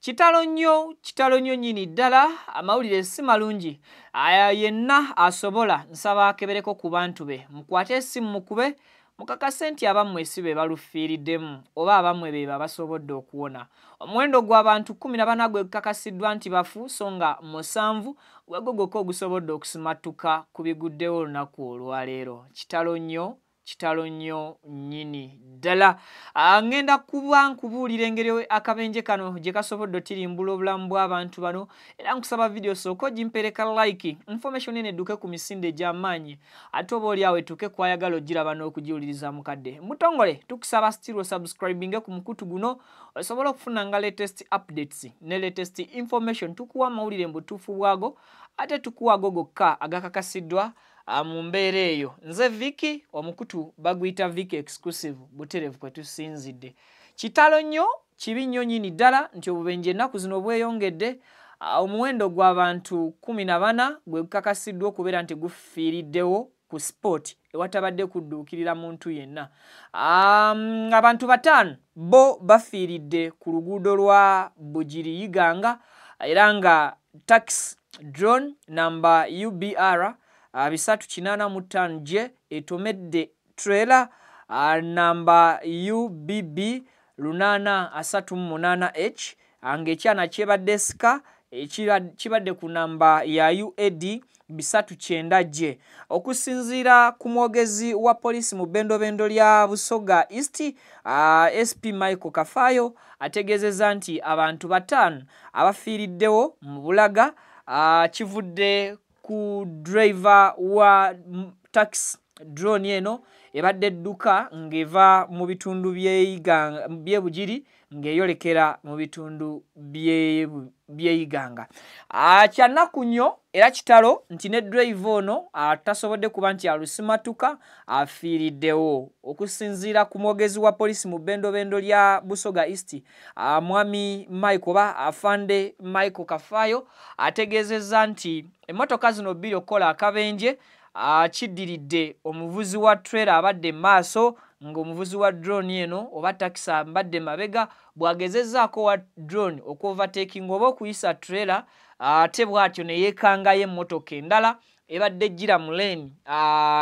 Kitalo nnyo nnyini ddala amawulire si malungi. Yenna asobola nsaba akebereko ku bantu be mukwate essimu mukube mukakase nti abammwe si be balufiiriddemu oba abammwe be basobodde okuwona. Omuwendo gw'abantu 14 gwe gukakasiddwa nti bafu so nga 7 gwegwo gwokka ogusobodde okusimattuka ku biguddewo olunaku olwaleero. Kitalo nnyo nnyini ddala. Ngenda kuba nkubuulira engeri akabenje kano gye kasobodde otirimbula obulamu bw'abantu bano era nkusaba video sooka ogimpereka like information eno edduke ku misinde gy'amaanyi ate oba oli awo etuuke kwayagala ogiraba n'okugiwuliriza mukadde. Mutongole tukusaba still subscribing ku mukutu guno osobola okufuna nga latest updates ne latest information tukuwa amawulire mu butuufu bwago ate tukuwa go gokka agakakasiddwa mu mbeera eyo. Nze Vicky omukutu baguyita Vicky exclusive buterevu kwe tusinzidde. Kitalo nnyo kibi nnyo nnyini ddala nti obubenje ennaku zino bweyongedde. Omuwendo gw'abantu 14 gwe gukakasiddwa okubeera nti gufiiriddewo ku sport ewatabadde kudduukirira muntu yenna. Abantu 5 bo bafiiridde ku luguudo lwa Bugiri Iganga era nga taxi drone number UBR 385J etomedde trailer number UBB 838H ng'ekyana kyebadde sika kibadde ku namba ya UAD 390J. Okusinziira ku mwogezi wa polisi mu bbendobendo lya Busoga East SP Michael Kafayo ategeezezza nti abantu 5 abafiiriddewo mu Bulaga kivudde ku driver wa taxi drone eno ebadde edduka ng'eva mu bitundu by'e Bugiri ng'eyolekera mu bitundu by'Iganga. Kyannaku nnyo era kitalo nti ne driver ono tasobodde kuba nti alusimatuka afiiriddewo. Okusinziira ku mwogezi wa polisi mu bbendobendo lya Busoga East mwami Michael oba afande Michael Kafayo ategeezezza nti emmotoka zino bbiri okukola akabenje kiddiridde omuvuzi wa trailer abadde maaso ng'omuvuzi wa drone eno oba taxi ambadde mabega bw'agezezzaako wa drone okuovertaking oba okuyisa trailer ate bw'atyo ne yeekangayo emmotoka endala ebadde ejjira mu lane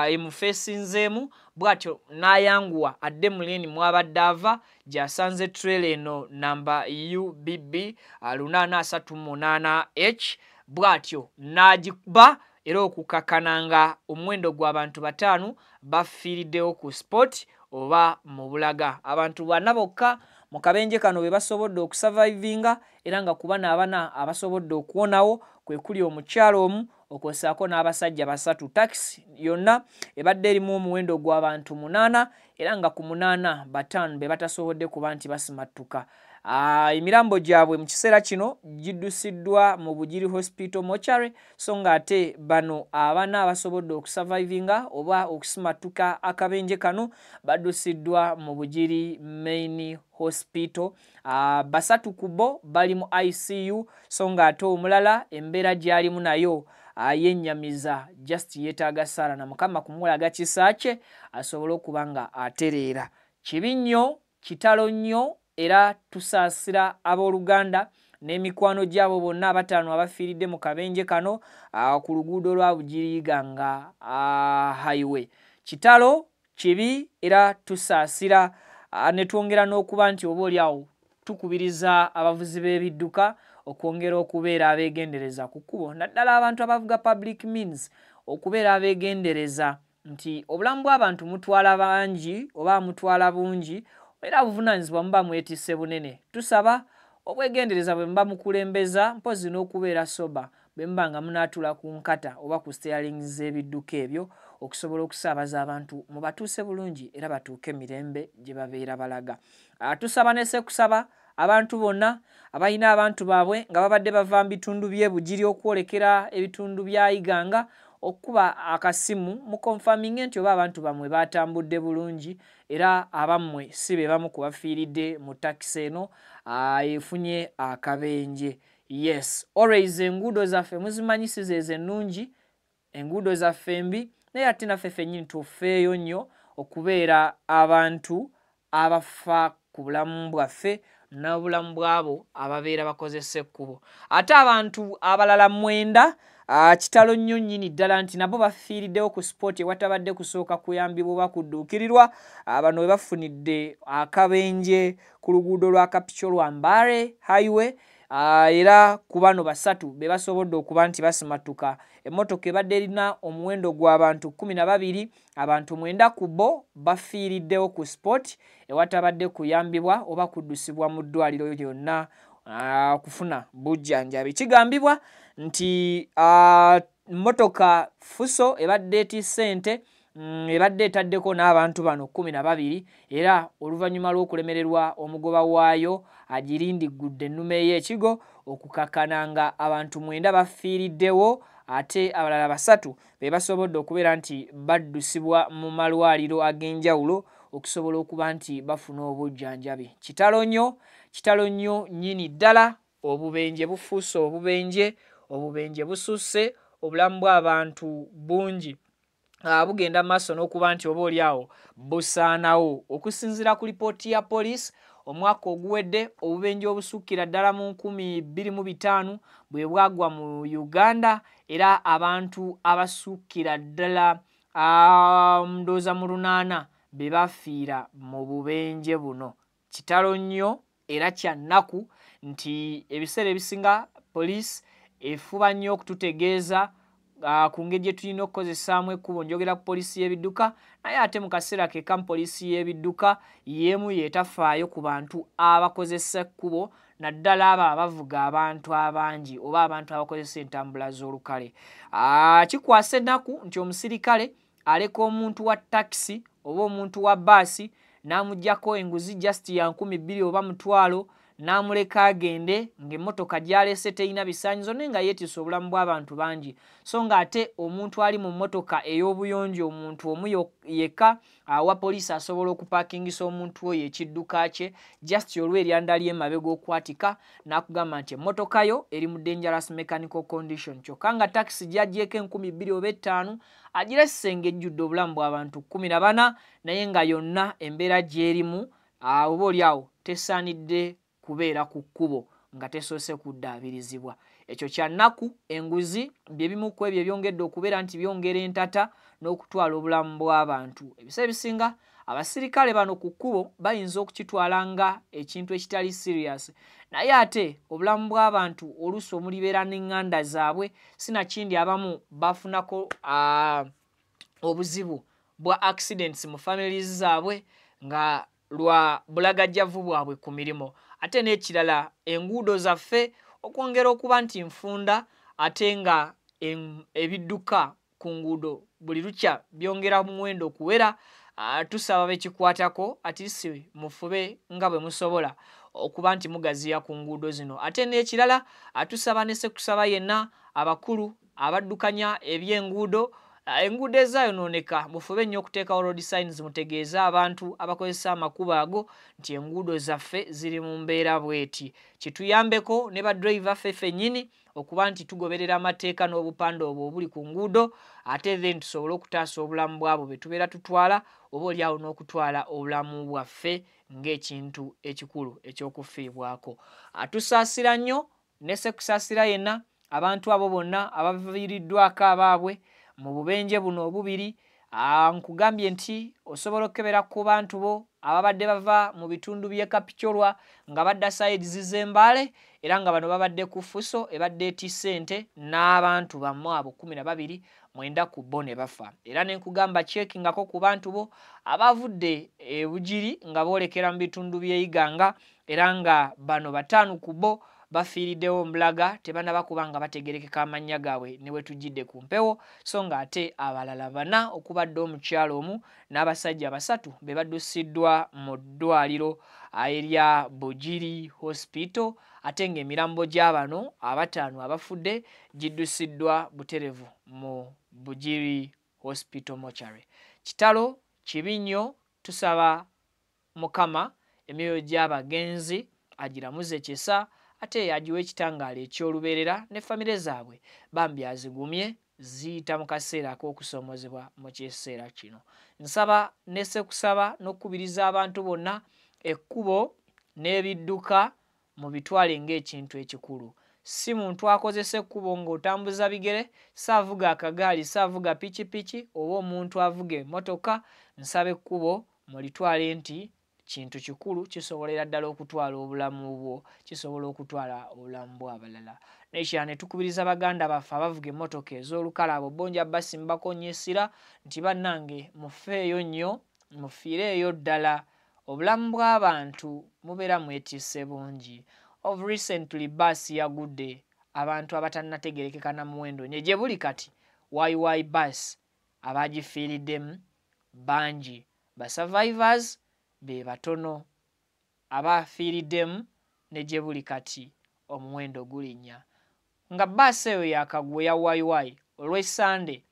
emufeesinzeemu bw'atyo n'ayanguwa adde mu lane mw'abadde ava gy'asanze trailer eno namba UBB 838H bw'atyo n'agiba era okukakkananga omuwendo gw'abantu 5 bafiiriddewo ku sport oba mu Bulaga. Abantu 4 bokka mu kabenje kano be basobodde okusurvivinga era nga ku bana abana abasobodde okuwonawo kwe kuli omukyalo omu okwosaako n'abasajja 3 taxi yonna ebadde erimu omuwendo gw'abantu 8 era nga ku 8 5 be batasobodde kuba nti basimattuka. Emirambo gyabwe mu kiseera kino giddusiddwa mu Bugiri Hospital Mortuary so nga ate bano abana abasobodde okusurvivinga oba okusimattuka akabenje kano baddusiddwa mu Bugiri Main Hospital. 3 ku bo bali mu ICU so nga ate omulala embeera gy'alimu nayo yennyamiza just yeetaaga ssaala na Mukama kumulaga kisa kye asobole okuba nga atereera. Kibi nnyo, kitalo nnyo era tusaasira abooluganda n'emikwano gyabo bonna 5 abafiiridde mu kabenje kano ku luguudo lwa Bugiri Iganga highway. Kitalo kibi era tusaasira ne twongera n'okuba nti oba oli awo tukubiriza abavuzi b'ebidduka okwongera okubeera abeegendereza ku kkubo naddala abantu abavuga public means okubeera abeegendereza nti obulamu bw'abantu mutwala bangi oba mutwala bungi era buvunaanyizibwa muba mwetisse bunene. Tusaba obwegendereza bwe muba mukulembeza mpozi n'okubeera soba bwe muba nga munaatula ku nkata oba ku steering z'ebidduka ebyo okusobola okusaabaza abantu mu batuuse bulungi era batuuke emirembe gye babeera balaga. Tusaba nese kusaba abantu bonna abalina abantu baabwe nga babadde bava mu bitundu by'e Bugiri okwolekera ebitundu bya Iganga okuba akasimu mu confirming nti oba abantu bamwe batambudde bulungi era abammwe si be bamu ku bafiiridde mu taxi eno efunye akabenje. Yes, always enguudo zaffe muzimanyisiza ezo ennungi, enguudo zaffe embi naye ate naffe ffennyini tufeeyo nnyo okubeera abantu abafa ku bulamu bwaffe n'obulamu bwabo ababeera bakozesa ekkubo. Ate abantu abalala 9 kitalo nnyo nnyini ddala nti nabo bafiiriddewo ku sport ewatabadde kusooka kuyambibwa oba kudduukirirwa. Bano we bafunidde akabenje ku luguudo lwa Kapitol lwa Mbale Highway. Era ku bano 3 be basobodde okuba nti basimatuka. Emmotoka ebadde erina omuwendo gw'abantu 12, abantu 9 ku bo bafiiriddewo ku sport ewatabadde kuyambibwa oba kuddusibwa mu ddwaliro lyonna kufuna bujjanjabi. Kigambibwa nti mmotoka Fuso ebadde etisse ente ebadde etaddeko n'abantu bano 12 era oluvannyuma lw'okulemererwa omugoba waayo agirindigudde ennume y'ekigo okukakana nga abantu 9 bafiiriddewo ate abalala 3 be basobodde okubeera nti baddusibwa mu malwaliro ag'enjawulo okusobola okuba nti bafuna obujjanjabi. Kitalo nnyo nnyini ddala. Obubenje bufuuse obubenje bususse, obulamu bw'abantu bungi bugenda maaso n'okuba nti oba oliawo busaanawo. Okusinziira ku lipooti ya poliisi, omwaka oguwedde obubenje obusukkira ddala mu 2025 bwe bwagwa mu Uganda era abantu abasukkira ddala ndowooza mu 8 be bafiira mu bubenje buno. Kitalo nnyo era kya nnaku nti ebiseera ebisinga poliisi efuba nnyo okututegeeza ku ngeri gye tulina okukozesaamu ekkubo. Njogera ku poliisi y'ebidduka, naye ate mu kaseera ke kamu poliisi y'ebidduka yeemu yeetafaayo ku bantu abakozesa ekkubo, naddala abo abavuga abantu abangi oba abantu abakozesa entambula z'olukale. Kikwasa ennaku nti omusirikale aleka omuntu wa takisi oba omuntu wa bbaasi n'amuggyako enguzi just ya 200 oba 1,000 n'amuleka agende ng'emmotoka gy'aleese terina bisaanyizo naye nga yeetisse obulamu bw'abantu bangi. So ng'ate omuntu ali mu mmotoka ey'obuyonjo omuntu omu yekka wa poliisi asobola okupaakingisa omuntu oyo ekidduka kye just olw'eryanda ly'emabega okwatika n'akugamba nti emmotoka yo eri mu dangerous mechanical condition. Kyokka nga takisi gy'aggyeko 2,000 oba 5 agirese ng'ejjudde obulamu bw'abantu 14 naye nga yonna embeera gy'erimu oba oliawo tesaanidde kubeera ku kkubo nga tesoose kuddaabirizibwa. Ekyo kya nnaku. Enguzi bye bimu ku ebyo ebyongedde okubeera nti byongera entata n'okutwala obulamu bw'abantu. Ebiseera ebisinga abasirikale bano ku kkubo bayinza okukitwala nga ekintu ekitali serious, naye ate obulamu bw'abantu oluusi omulibeera n'eŋŋanda zaabwe sinakindi abamu bafunako obuzibu bwa accidents mu families zaabwe nga lwa bulagajjavu bwabwe ku mirimu. Ate n'ekirala enguudo zaffe okwongera okuba nti nfunda ate nga ebidduka ku nguudo buli lukya byongera muwendo okuwera. Tusaba bekikwatako atisi mufube nga bwe musobola okuba nti mugaziya ku nguudo zino. Ate n'ekirala tusaba ne Ssekusaba yenna abakulu abaddukanya eby'enguudo enguudo ezaayonooneka mufube nnyo okuteekawo road signs mutegeeza abantu abakozesa amakubo ago nti enguudo zaffe ziri mu mbeera bweti. Kituyambeko ne badriver ffennyini okuba nti tugoberera amateeka n'obupande obwo obuli ku nguudo ate then tusobole okutaasa obulamu bwabo be tubeera tutwala oba oliawo n'okutwala obulamu bwaffe ng'ekintu ekikulu eky'okufiibwako. Tusaasira nnyo ne Ssekusasira yenna abantu abo bonna abaviiriddwako abaabwe mu bubenje buno obubiri. Nkugambye nti osobola okukebera ku bantu bo ababadde bava mu bitundu by'e Kapicolwa nga badda sides z'Embale era nga bano babadde ku Fuso ebadde etisse ente n'abantu bammwe abo 12 9 ku bo ne bafa. Era ne nkugamba checkingako ku bantu bo abavudde Bugiri nga boolekera mu bitundu by'e Iganga era nga bano 5 ku bo bafiiriddewo Mbulaga tebanaba kuba nga bategerekeka amannya gaabwe ne we tujjidde ku mpewo. So nga ate abalala 4 okubadde omukyalo omu n'abasajja 3 be baddusiddwa mu ddwaliro erya Bugiri Hospital ate ng'emirambo gy'abano 5 abafudde giddusiddwa buterevu mu Bugiri Hospital mortuary. Kitalo kibi nnyo. Tusaba Mukama emyoyo gy'abagenzi agiramuze kyesa ate agiwa ekitangaala eky'olubeerera ne famire zaabwe bambi azigumye ziyita mu kaseera ak'okusoomozebwa mu kiseera kino. Nsaba ne Ssekusaba n'okubiriza abantu bonna ekkubo n'ebidduka mu bitwale ng'ekintu ekikulu. Si muntu akozesa ekkubo ng'otambuza bigere, saavuga akagaali, saavuga pikipiki oba omuntu avuga emmotoka, nsaba ekkubo mulitwale nti kintu kikulu, kisobolera ddala okutwala obulamu bwo, kisobola okutwala obulamu bw'abalala. Nekyane tukubiriza baganda baffe abavuga emmotoka ez'olukalaabo bonja basimbako nnyesira nti bannange mufeeyo nnyo, mufiireeyo ddala. Obulamu bw'abantu mubeera mwetiise bungi. Of recently bus yagudde abantu abatannategerekeka na muwendo nye gye buli kati YY bus abagifiiriddemu bangi. Ba survivors be batono abafiiriddemu ne gye buli kati omuwendo gulinnya. Nga bus eyo yakagwa ya YY olw'Essande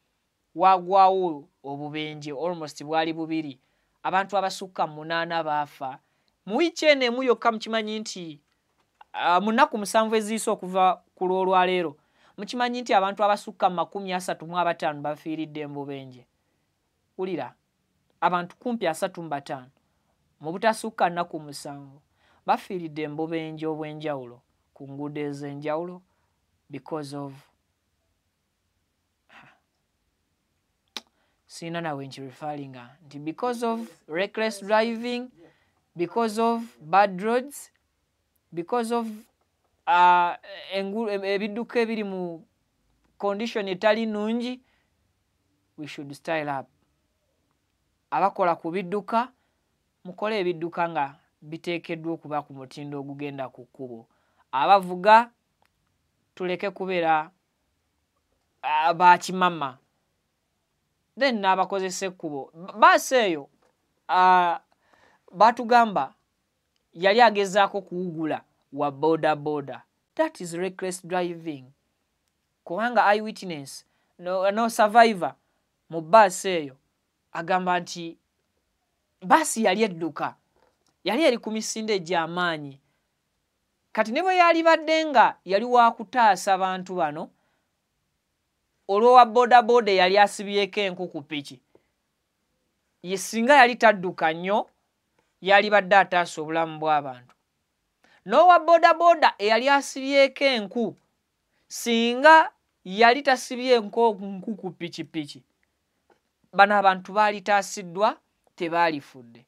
wagwawo obubenje almost bwali bubiri. Abantu abasukka 8 baafa. Mu wiiki eno emu yokka mukimanyi nti mu nnaku 7 eziise okuva ku lwolwaleero mukimanyi nti abantu abasukka 35 bafiiridde mu bubenje. Wulira, abantu kumpi 35 mu butasukka nnaku 7 bafiiridde mu bubenje obw'enjawulo ku nguudo ez'enjawulo because of sina nawe nkirifalinga nti because of reckless driving, because of bad roads, because of ebidduka ebiri mu condition etali nungi. We should style up. Abakola ku bidduka mukole ebidduka nga biteekeddwa okuba ku mutindo ogugenda ku kkubo. Abavuga tuleke kubeera bakimama. Then n'abakozesa ekkubo baasi eyo batugamba yali agezaako kuwugula wa boda boda. That is reckless driving. Kubanga eyewitness no survivor mu baasi eyo agamba nti baasi yali edduka, yali eri ku misinde egy'amaanyi. Kati ne bwe yali badde nga yali wakutaasa bantu bano olw'owa boda boda yali asibyeko enku ku piki, ye singa yali tadduka nnyo yali badde ataasa obulamu bw'abantu. N'owa boda boda eyali asibyeko enku singa yali tasibye enku ku pikipiki, bano abantu baali taasiddwa, tebaalifudde.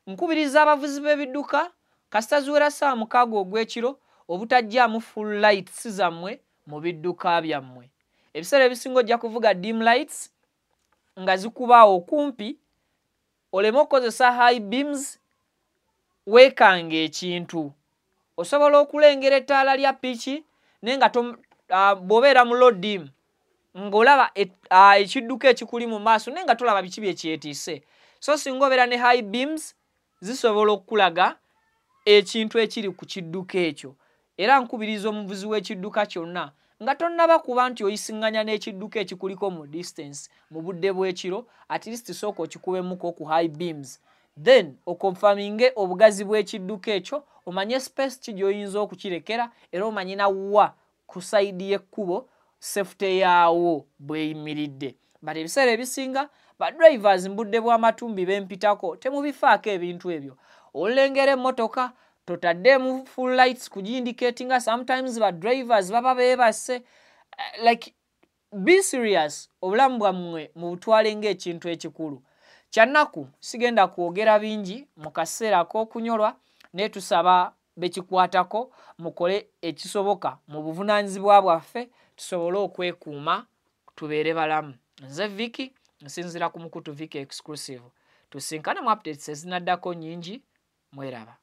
Nkubiriza abavuzi b'ebidduka kasita ziwera ssaawa 6 ogw'ekiro obutajjaamu full lights zammwe mu bidduka byammwe. Ebiseera ebisinga ojja kuvuga dim lights nga zikubaawo kumpi, oleme okukozesa high beams, weekanga ekintu. Osobola okulengera ettaala lya piki naye nga bw'obeera mu low dim ng'olaba ekidduka ekikuli mu maaso naye nga tolaba biki bye kyetiise. So singa obeera ne high beams zisobola okulaga ekintu ekiri ku kidduka ekyo. Era nkubiriza omuvuzi w'ekidduka kyonna nga tonnaba kuba nti oyisiŋŋanya n'ekidduka ekikuliko mu distance mu budde bw'ekiro, at least sooka okikubemuko ku high beams, then okonfaminge obugazi bw'ekidduka ekyo, omanye space ki gy'oyinza okukirekera era omanye nawwa ku sayidi y'ekkubo safety yaawo bweyimiridde. But ebiseera ebisinga ba drivers mbudde bw'amatumbi bempitako temubifaako ebintu ebyo. Olengera emmotoka totaddeemu full lights kugiindicatinga. Sometimes ba drivers baba beebase. Like, be serious. Obulamu bwammwe mubutwale ng'ekintu ekikulu. Kyannaku sigenda kwogera bingi mu kaseera ak'okunyolwa, naye tusaba bekikwatako mukole ekisoboka mu buvunaanyizibwa bwaffe tusobole okwekuuma tubeere balamu. Nze Vicky nsinzira ku Mukutu Vicky Exclusive. Tusinkane mu updates ezinaddako nnyingi. Mweraba.